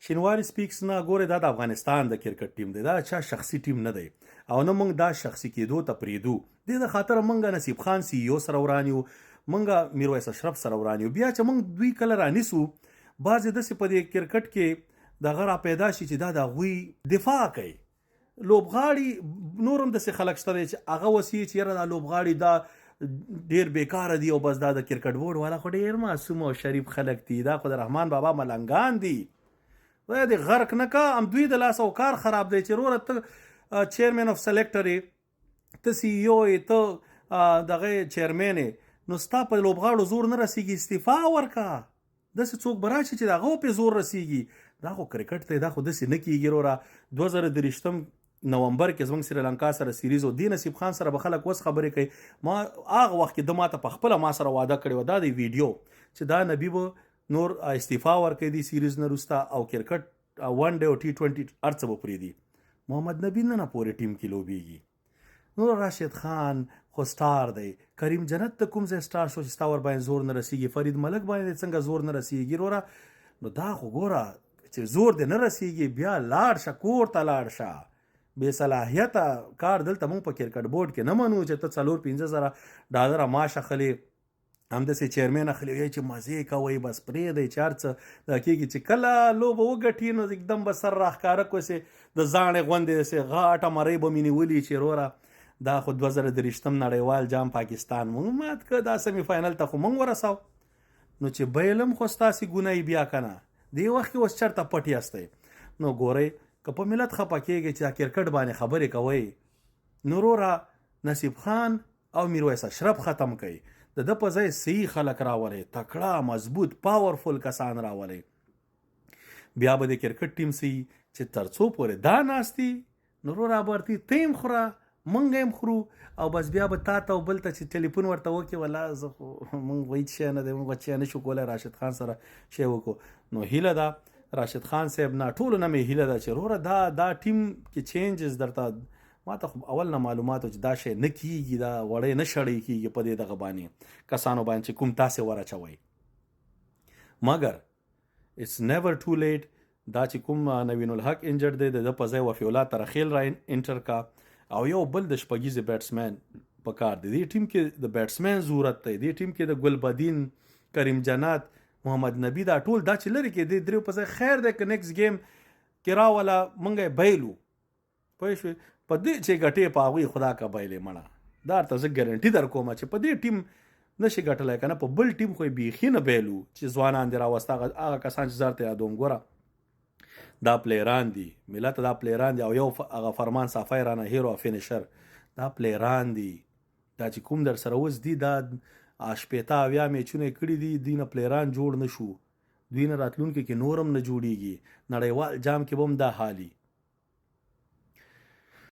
شینواري سپیکس نه ګوره دا د افغانستان د کرکټ ټیم دی دا چا شخصي ټیم نه دی او نه موږ دا شخصي کېدو ته پرېږدو دې د خاطر موږ نصیب خان سی او سره وران یو موږ میرویس اشرف سره وران یو بیا چې موږ دوی کله رانیسو بعضې داسې په دې کرکټ کې دغه را پیدا شي چې دا د هغوی دفاع کوي لوبغاړي نور هم داسې خلک شته دی چې هغه وسیع چې یاره دا لوبغاړي دا ډیر بیکاره دي او بس دا د کرکټ بورډ والا خو ډیر معصوم او شریف خلک دي دا خو د رحمان بابا ملنګان دي دا د غرق نه کا هم دوی د لاس او کار خراب دی چې وروره ته چیرمن اف سلیکټر یې ته سی ای او یې ته دغه چیرمن یې نو ستا په لوبغاړو زور نه رسیږي استعفا ورکه داسې څوک به راشي چې د هغو پې زور رسیږي دا خو کرکټ دی دا خو داسې نه کېږي وروره 2023 نومبر کې زموږ سریلانکا سره سیریز او دی نصیب خان سره به خلک اوس خبرې کوي ما هغه وخت کې د ماته په خپله ما سره واده کړې وه دا د ویډیو چې دا نبي به نور استعفا ورکوي دی سیریز نه وروسته او کرکټ ون ډے او T20 هر څه به پرېږدي محمد نبي نن پورې ټیم کې لوبېږي نور راشد خان خو سټار دی کریم جنت ته کوم ځای سټار شو چې ستا ور باندې زور نه رسیږي فرید ملک باندې څنګه زور نه رسیږي وروره نو دا خو ګوره چې زور دې نه رسیږي بیا لاړ شه کور ته لاړ شه بې صلاحیته کار دلته موږ په کرکټ بورډ کې نه منو چې ته $4-5,000 معاش اخلي همداسې چیرمن اخلي وایي چې مزې کوئ بس پرېږدئ چې هر څه دا کېږي چې کله لوبه وګټي نو एकदम به سر راښکاره کړو چې د زاڼې غوندې داسې غاټه مرۍ به مې نیولي چې وروره دا خو 2023 نړیوال جام پاکستان موږ مات کړه دا سیمي فاینل ته خو موږ ورساو نو چې بیلم خو ستاسې ګناه بیا که نه دې وخت کې اوس چېرته پټ یاستئ نو ګورئ که په ملت خفه کېږئ چې دا کرکټ باندې خبرې کوئ نو وروره نصیب خان او میرویس اشرف ختم کوي د ده په ځای صحیح خلک راولئ تکړه مضبوط پاورفل کسان راولئ بیا به د کرکټ ټیم صحیح چې تر څو پورې دا ناستي نو وروره ابرتي ته هم خوره موږ هم خورو او بس بیا به تا ته او بل ته چې ټلیفون ورته وکړي والله زه خو موږ هېڅ شی نه دی موږ شی نه شو کولی راشد خان سره شی وکړو نو هیله ده راشد خان صاحب نه ټولو نه مې هیله ده چې وروره دا ټیم کې چینجز درته ما ته خو اول نه معلومات و چې دا شی نه کېږي دا وړی نه شړی کېږي په دې دغه باندې کسانو باندې چې کوم تاسې ور اچوئ مګر اټس نیور ټو لیټ دا چې کوم نوین الحق انجرډ دی د ده په ځای وفي الله ترخیل را انټر کا او یو بل د شپږیزې بیټسمین په کار دی دې ټیم کې د بیټسمین ضرورت دی دې ټیم کې د ګلبدین کریم جنات محمد نبی دا ټول دا چې لري کې د دریو په ځای خیر دی که نیکسټ گیم کې راوله موږ یې بیلو پوه شوې په دې چې ګټې په هغوی خدا که بیلې مړه دا ورته زه ګارنټي در کومه چې په دې ټیم نشي ګټلی که نه په بل ټیم خو یې بیخي نه بیلو چې ځوانان دې راوسته هغه کسان چې زر ته یادوم ګوره دا پلیران دي ملت دا پلیران دي او یو هغه فرمان صافی رانه هیرو فینیشر دا پلیران دي دا چې کوم در سره اوس دي دا شپېته اویا میچونه یې کړي دي دوی نه پلیران جوړ نه شو دوی نه راتلونکي کې نور هم نه جوړیږي نړیوال جام کې به هم دا حالي